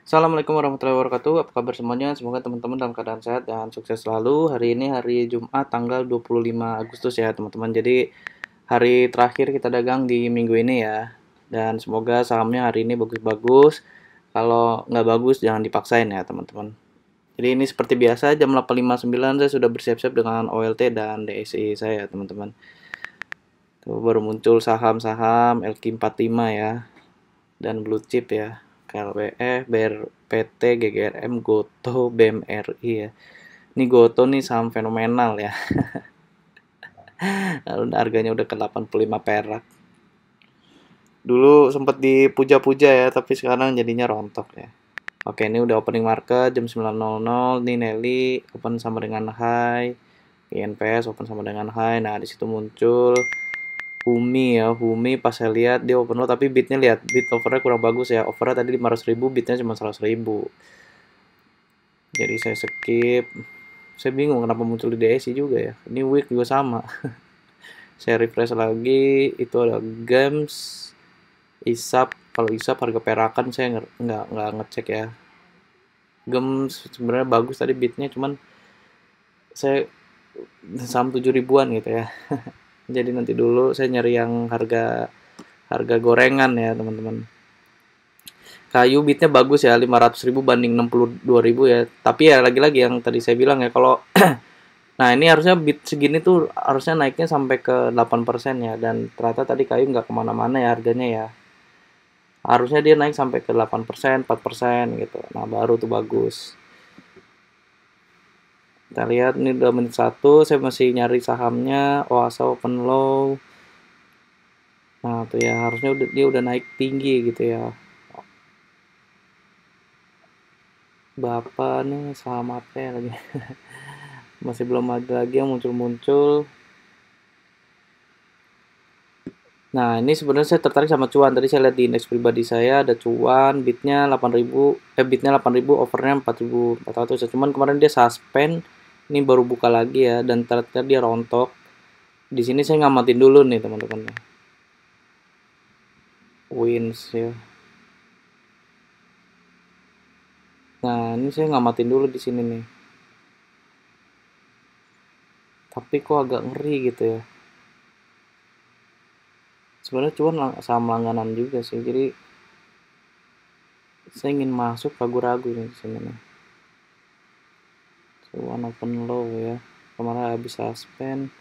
Assalamualaikum warahmatullahi wabarakatuh. Apa kabar semuanya? Semoga teman-teman dalam keadaan sehat dan sukses selalu. Hari ini hari Jumat tanggal 25 Agustus ya, teman-teman. Jadi hari terakhir kita dagang di minggu ini ya. Dan semoga sahamnya hari ini bagus-bagus. Kalau nggak bagus jangan dipaksain ya, teman-teman. Jadi ini seperti biasa jam 8.59 saya sudah bersiap-siap dengan OLT dan DSI saya, teman-teman. Tuh baru muncul saham-saham LQ45 ya dan blue chip ya. KLWE, BRPT, GGRM, Goto, BMRI ya. Ini Goto nih saham fenomenal ya. Harganya udah ke 85 perak. Dulu sempat dipuja-puja ya, tapi sekarang jadinya rontok ya. Oke, ini udah opening market jam 9.00. Nih Nelly open sama dengan high. INPS open sama dengan high. Nah, di situ muncul Humi ya, Humi pas saya lihat dia open low tapi bidnya lihat bid overnya kurang bagus ya. Overnya tadi 500.000, bidnya cuma 100.000. Jadi saya skip. Saya bingung kenapa muncul di DSI juga ya. Ini week juga sama. Saya refresh lagi, itu ada Games, ISAP. Kalau ISAP harga perakan saya nggak ngecek ya. Games sebenarnya bagus tadi bidnya, cuman saya saham 7 ribuan gitu ya. Jadi nanti dulu saya nyari yang harga harga gorengan ya teman-teman. Kayu bitnya bagus ya, 500.000 banding 62.000 ya. Tapi ya lagi-lagi yang tadi saya bilang ya, kalau nah ini harusnya bit segini tuh harusnya naiknya sampai ke 8% ya, dan ternyata tadi kayu nggak kemana-mana ya harganya ya. Harusnya dia naik sampai ke 8%, 4% gitu. Nah baru tuh bagus. Kita lihat ini udah menit 1, saya masih nyari sahamnya, Oasa open low. Nah tuh ya harusnya dia udah naik tinggi gitu ya. Bapak nih saham apa ya lagi? Masih belum ada lagi yang muncul-muncul. Nah, ini sebenarnya saya tertarik sama cuan. Tadi saya lihat di indeks pribadi saya ada cuan, bitnya 8.000, bitnya 8.000, overnya 4.400 ya. Cuman kemarin dia suspend, ini baru buka lagi ya, dan ternyata dia rontok. Di sini saya ngamatin dulu nih teman-teman. Wins ya. Nah, ini saya ngamatin dulu di sini nih. Tapi kok agak ngeri gitu ya. Sebenarnya cuan saham langganan juga sih. Jadi saya ingin masuk, ragu-ragu nih di sini nih. Cuan open low ya. Kemarin habis suspend.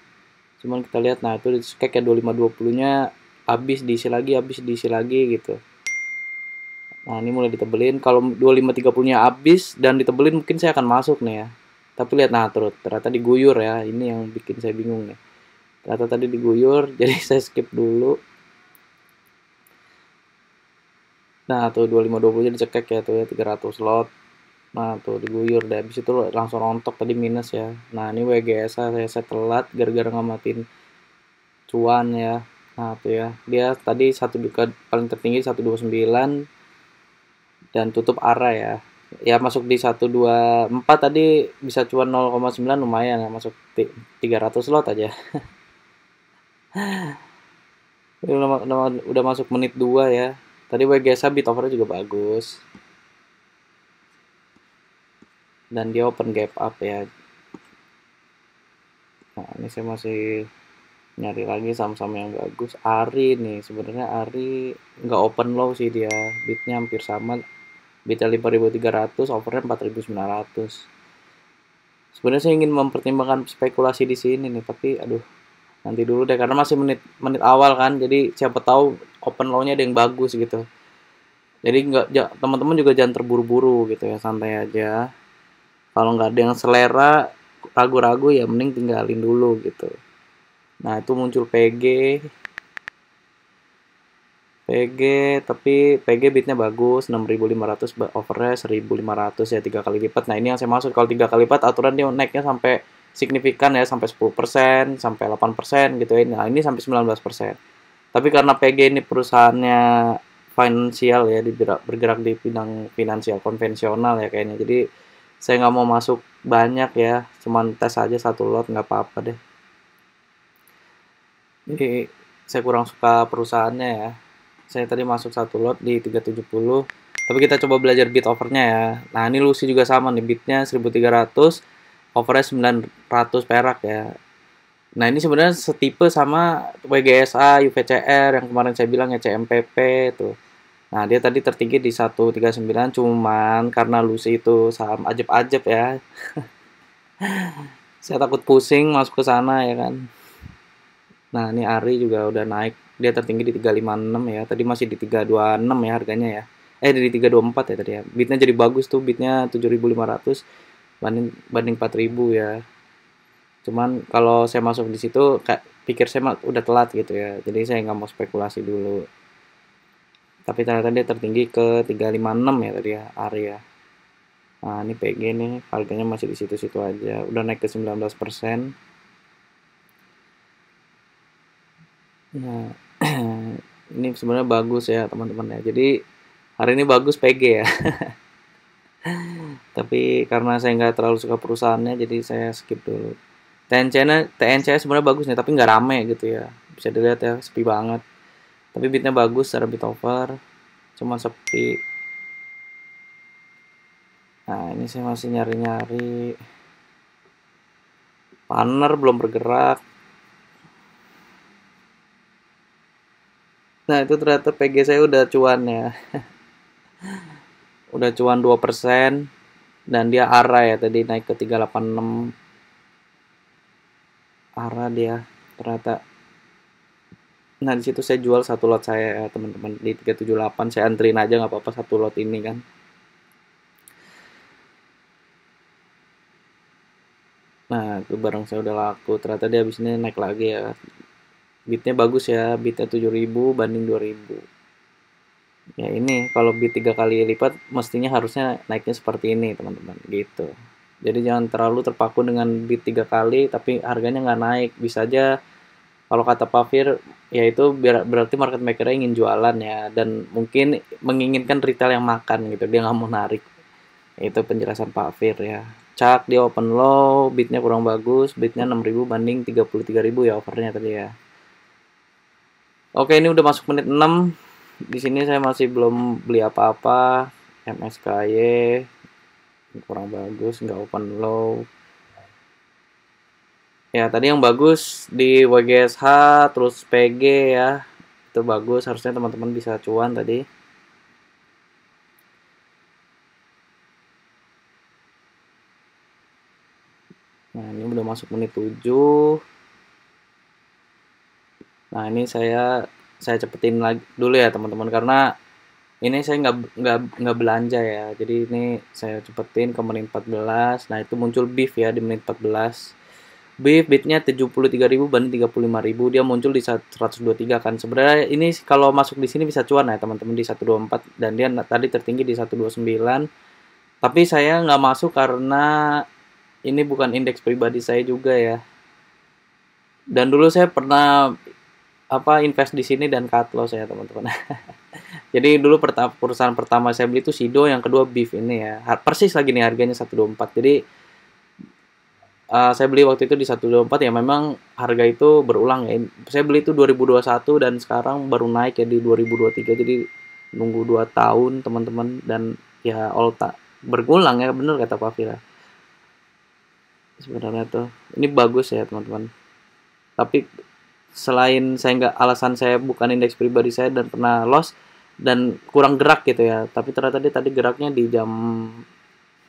Cuman kita lihat, nah itu kayak 2520 nya habis diisi lagi gitu. Nah ini mulai ditebelin, kalau 2530 nya habis dan ditebelin mungkin saya akan masuk nih ya. Tapi lihat, nah ternyata diguyur ya, ini yang bikin saya bingung nih. Ternyata tadi diguyur jadi saya skip dulu. Nah tuh 2520 nya dicekek ya, tuh ya 300 lot. Nah tuh diguyur deh, habis itu langsung rontok tadi minus ya. Nah ini WGSA saya telat gara-gara ngamatin cuan ya. Nah tuh ya, dia tadi satu buka paling tertinggi 129 dan tutup arah ya. Ya masuk di 124 tadi bisa cuan 0,9 lumayan ya, masuk 300 lot aja. Udah masuk menit 2 ya. Tadi WGSA bit overnya juga bagus. Dan dia open gap up ya. Nah, ini saya masih nyari lagi saham-saham yang bagus. Ari nih, sebenarnya Ari nggak open low sih dia, bitnya hampir sama, bitnya 5.300, overnya 4.900. Sebenarnya saya ingin mempertimbangkan spekulasi di sini nih, tapi aduh, nanti dulu deh karena masih menit awal kan, jadi siapa tahu open low-nya ada yang bagus gitu. Jadi nggak, teman-teman juga jangan terburu-buru gitu ya, santai aja. Kalau nggak ada yang selera, ragu-ragu ya mending tinggalin dulu gitu. Nah itu muncul PG, PG, tapi PG bitnya bagus, 6.500, overnya 1.500 ya, 3 kali lipat. Nah ini yang saya maksud, kalau 3 kali lipat aturan dia naiknya sampai signifikan ya, sampai 10%, sampai 8% gitu ya. Nah ini sampai 19%. Tapi karena PG ini perusahaannya finansial ya, bergerak di bidang finansial konvensional ya kayaknya. Jadi saya nggak mau masuk banyak ya, cuman tes aja satu lot nggak apa-apa deh. Jadi saya kurang suka perusahaannya ya. Saya tadi masuk satu lot di 370. Tapi kita coba belajar bid overnya ya. Nah, ini Lucy juga sama nih, bidnya 1300, overnya 900 perak ya. Nah, ini sebenarnya setipe sama WGSA, UVCR yang kemarin saya bilang ya, CMPP tuh. Nah, dia tadi tertinggi di 139, cuman karena Lucy itu saham ajeb-ajeb ya. Saya takut pusing masuk ke sana ya kan. Nah, ini ARI juga udah naik. Dia tertinggi di 356 ya. Tadi masih di 326 ya harganya ya. Di 324 ya tadi ya. Bitnya jadi bagus tuh, bitnya 7.500 banding banding 4.000 ya. Cuman kalau saya masuk di situ kayak pikir saya udah telat gitu ya. Jadi saya nggak mau spekulasi dulu. Tapi ternyata dia tertinggi ke 356 ya tadi ya, ARI ya. Nah, ini PG nih, harganya masih di situ-situ aja. Udah naik ke 19%. Nah, ini sebenarnya bagus ya teman-teman ya. Jadi hari ini bagus PG ya. Tapi karena saya nggak terlalu suka perusahaannya, jadi saya skip dulu. TNC sebenarnya bagus nih, tapi nggak rame gitu ya. Bisa dilihat ya, sepi banget. Tapi bitnya bagus secara bit over, cuma sepi. Nah, ini saya masih nyari-nyari. Partner belum bergerak. Nah, itu ternyata PG saya udah cuan ya. Udah cuan 2%. Dan dia ARA ya, tadi naik ke 386. ARA dia ternyata. Nah, di situ saya jual satu lot saya ya, teman-teman. Di 378 saya anterin aja nggak apa-apa satu lot ini kan. Nah, itu barang saya udah laku. Ternyata dia habis ini naik lagi ya. Bitnya bagus ya, bitnya 7.000 banding 2.000. Ya ini kalau bit 3 kali lipat mestinya harusnya naiknya seperti ini teman-teman gitu. Jadi jangan terlalu terpaku dengan bit 3 kali tapi harganya nggak naik. Bisa aja kalau kata Pak Fir ya itu berarti market maker ingin jualan ya dan mungkin menginginkan retail yang makan gitu. Dia nggak mau narik. Itu penjelasan Pak Fir ya. Cak dia open low, bitnya kurang bagus, bitnya 6.000 banding 33.000 ya overnya tadi ya. Oke, ini udah masuk menit 6. Di sini saya masih belum beli apa-apa. MSKY kurang bagus, nggak open low. Ya, tadi yang bagus di WGSH terus PG ya. Itu bagus, harusnya teman-teman bisa cuan tadi. Nah, ini udah masuk menit 7. Nah, ini saya cepetin lagi dulu ya teman-teman karena ini saya nggak belanja ya. Jadi ini saya cepetin ke menit 14. Nah, itu muncul beef ya di menit 14. Beef bitnya 73.000 banding 35.000, dia muncul di 123 kan. Sebenarnya ini kalau masuk di sini bisa cuan ya teman-teman di 124 dan dia tadi tertinggi di 129. Tapi saya nggak masuk karena ini bukan indeks pribadi saya juga ya. Dan dulu saya pernah invest di sini dan cut loss ya teman-teman. Jadi dulu perusahaan pertama saya beli itu Sido, yang kedua Beef ini ya. Persis lagi nih harganya 124. Jadi saya beli waktu itu di 124 ya, memang harga itu berulang ya. Saya beli itu 2021 dan sekarang baru naik ya di 2023. Jadi nunggu 2 tahun teman-teman dan ya all tak berulang ya, bener kata Pak Fira. Sebenarnya tuh ini bagus ya teman-teman. Tapi selain alasan saya bukan indeks pribadi saya dan pernah loss dan kurang gerak gitu ya. Tapi ternyata dia tadi geraknya di jam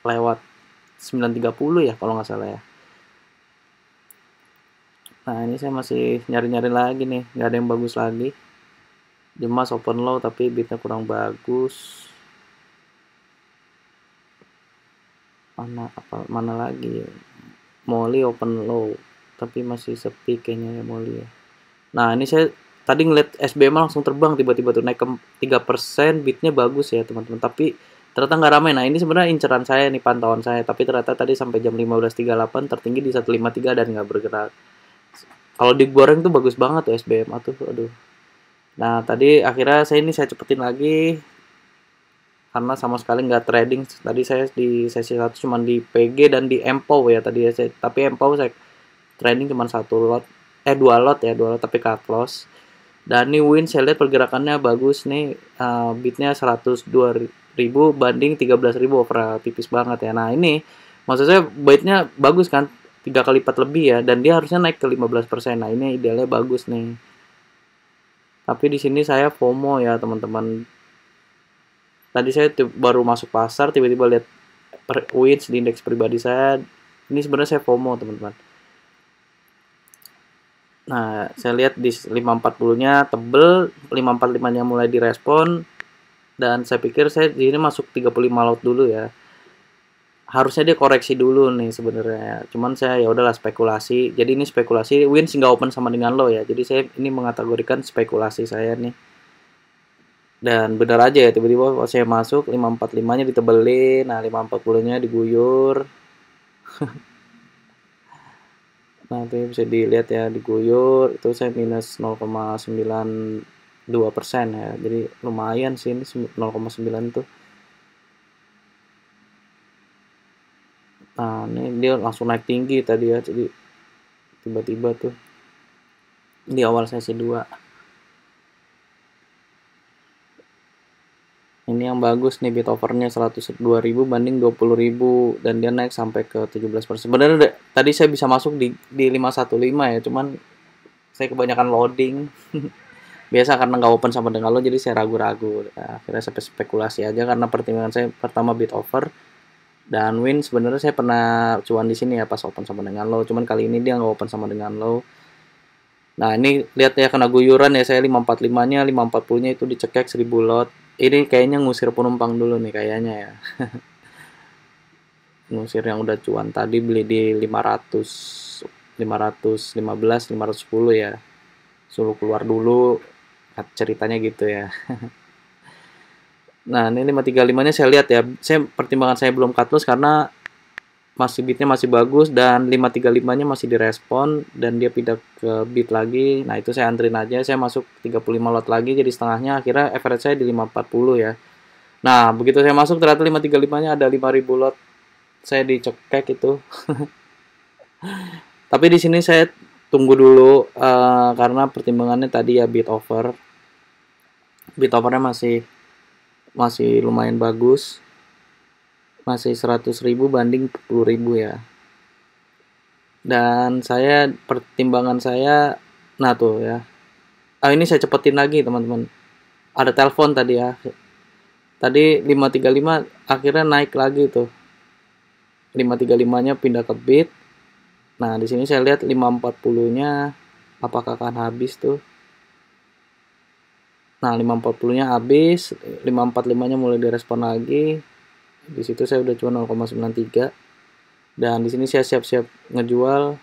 lewat 9.30 ya kalau nggak salah ya. Nah, ini saya masih nyari-nyari lagi nih, nggak ada yang bagus lagi. Jemas open low tapi bitnya kurang bagus. Mana lagi ya? Molly open low tapi masih sepi kayaknya ya Molly ya. Nah, ini saya tadi ngeliat SBM langsung terbang tiba-tiba tuh naik ke 3%, bitnya bagus ya teman-teman. Tapi ternyata nggak ramai. Nah, ini sebenarnya inceran saya nih, pantauan saya. Tapi ternyata tadi sampai jam 15.38 tertinggi di 153 dan nggak bergerak. Kalau digoreng tuh bagus banget tuh SBM tuh, aduh. Nah, tadi akhirnya saya cepetin lagi karena sama sekali nggak trading. Tadi saya di sesi 1 cuma di PG dan di MPOW ya tadi ya. Tapi MPOW saya trading cuma 2 lot ya, 2 lot tapi cut loss. Dan ini win saya lihat pergerakannya bagus nih, bitnya 102 ribu banding 13.000 overall, tipis banget ya. Nah ini maksud saya baitnya bagus kan, 3 kali lipat lebih ya, dan dia harusnya naik ke 15%. Nah ini idealnya bagus nih. Tapi di sini saya FOMO ya teman-teman. Tadi saya baru masuk pasar, tiba-tiba lihat WINS di indeks pribadi saya. Ini sebenarnya saya FOMO teman-teman. Nah, saya lihat di 540-nya tebel, 545-nya mulai direspon, dan saya pikir saya di sini masuk 35 lot dulu ya. Harusnya dia koreksi dulu nih sebenarnya. Cuman saya ya udahlah spekulasi. Jadi ini spekulasi, WINS nggak open sama dengan low ya. Jadi saya ini mengategorikan spekulasi saya nih. Dan benar aja ya, tiba-tiba kalau saya masuk 545-nya ditebelin, nah 540-nya diguyur. Nah, itu bisa dilihat ya, diguyur itu saya minus 0,92% ya. Jadi lumayan sih ini 0,9 tuh. Nah, ini dia langsung naik tinggi tadi ya. Jadi tiba-tiba tuh di awal sesi 2. Ini yang bagus nih, bid overnya 102.000 banding 20.000 dan dia naik sampai ke 17%. Sebenarnya tadi saya bisa masuk di 515 ya, cuman saya kebanyakan loading. Biasa karena nggak open sama dengan lo, jadi saya ragu-ragu. Nah, akhirnya saya spekulasi aja karena pertimbangan saya pertama bid over dan win. Sebenarnya saya pernah cuan di sini ya pas open sama dengan lo, cuman kali ini dia nggak open sama dengan lo. Nah ini lihat ya, kena guyuran ya, saya 545-nya, 540-nya itu dicekek 1000 lot. Ini kayaknya ngusir penumpang dulu nih kayaknya ya. Ngusir yang udah cuan tadi, beli di 500, 515, 510 ya. Suruh keluar dulu, ceritanya gitu ya. Nah ini 535-nya saya lihat ya, pertimbangan saya belum cut loss karena masih bidnya masih bagus, dan 535-nya masih direspon dan dia pindah ke bid lagi. Nah itu saya antrin aja, saya masuk 35 lot lagi jadi setengahnya, akhirnya average saya di 540 ya. Nah begitu saya masuk ternyata 535-nya ada 5.000 lot, saya dicekek itu. Tapi di sini saya tunggu dulu karena pertimbangannya tadi ya bid overnya masih lumayan bagus, masih 100.000 banding 10.000 ya. Dan pertimbangan saya, nah tuh ya, ini saya cepetin lagi teman-teman, ada telepon tadi ya, tadi 535 akhirnya naik lagi tuh, 535-nya pindah ke bid. Nah di sini saya lihat 540-nya apakah akan habis tuh. Nah 540-nya habis, 545-nya mulai direspon lagi. Di situ saya udah cuma 0,93 dan di sini saya siap-siap ngejual.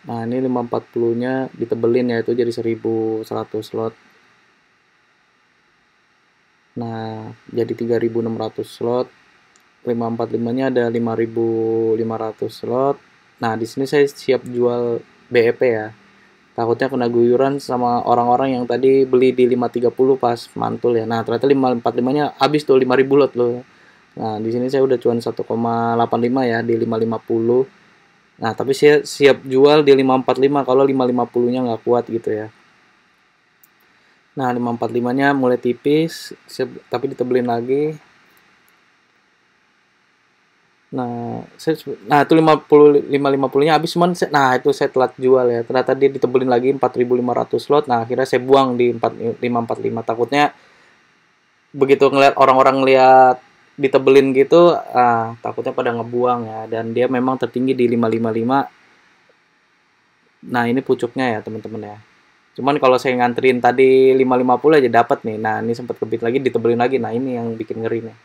Nah ini 540-nya ditebelin ya, itu jadi 1.100 slot. Nah jadi 3.600 slot. 545-nya ada 5.500 slot. Nah di sini saya siap jual BEP ya. Takutnya kena guyuran sama orang-orang yang tadi beli di 530 pas mantul ya. Nah ternyata 545-nya habis tuh 5.000 lot loh. Nah di sini saya udah cuan 1,85 ya di 550. Nah tapi saya siap jual di 545 kalau 550-nya nggak kuat gitu ya. Nah 545-nya mulai tipis, tapi ditebelin lagi. Nah itu 550-nya habis, cuman nah itu saya telat jual ya. Ternyata dia ditebelin lagi 4.500 slot. Nah, akhirnya saya buang di 545. Takutnya begitu ngeliat orang-orang lihat ditebelin gitu, takutnya pada ngebuang ya. Dan dia memang tertinggi di 555. Nah, ini pucuknya ya, teman-teman ya. Cuman kalau saya nganterin tadi 550 aja dapat nih. Nah, ini sempat kebit lagi, ditebelin lagi. Nah, ini yang bikin ngeri nih.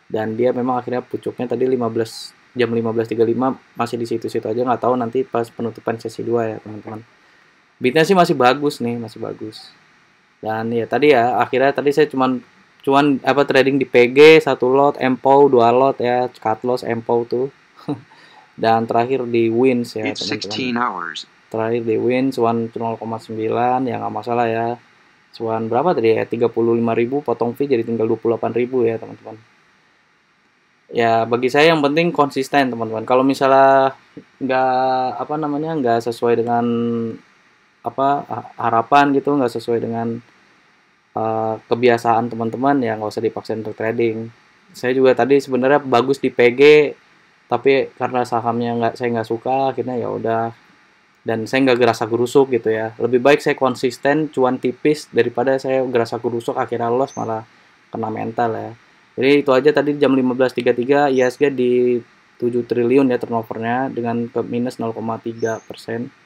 Dan dia memang akhirnya pucuknya tadi jam 15.35 masih di situ-situ aja, nggak tahu nanti pas penutupan sesi 2 ya teman-teman. Bitnya sih masih bagus nih, masih bagus. Dan ya tadi ya, akhirnya tadi saya cuman trading di PG 1 lot, MPOW 2 lot ya, cut loss MPOW tuh. Dan terakhir di WINS ya teman-teman. Terakhir di WINS cuan 0,9 ya, nggak masalah ya. Cuan berapa tadi ya, 35.000 potong fee jadi tinggal 28.000 ya teman-teman. Ya bagi saya yang penting konsisten teman-teman. Kalau misalnya nggak sesuai dengan harapan gitu, nggak sesuai dengan kebiasaan teman-teman, ya nggak usah dipaksain untuk trading. Saya juga tadi sebenarnya bagus di PG, tapi karena sahamnya saya nggak suka, akhirnya ya udah, dan saya nggak gerasa gerusuk gitu ya. Lebih baik saya konsisten cuan tipis daripada saya gerasa gerusuk akhirnya loss malah kena mental ya. Jadi itu aja tadi jam 15.33 IHSG di 7 triliun ya turnovernya dengan ke minus 0,3%.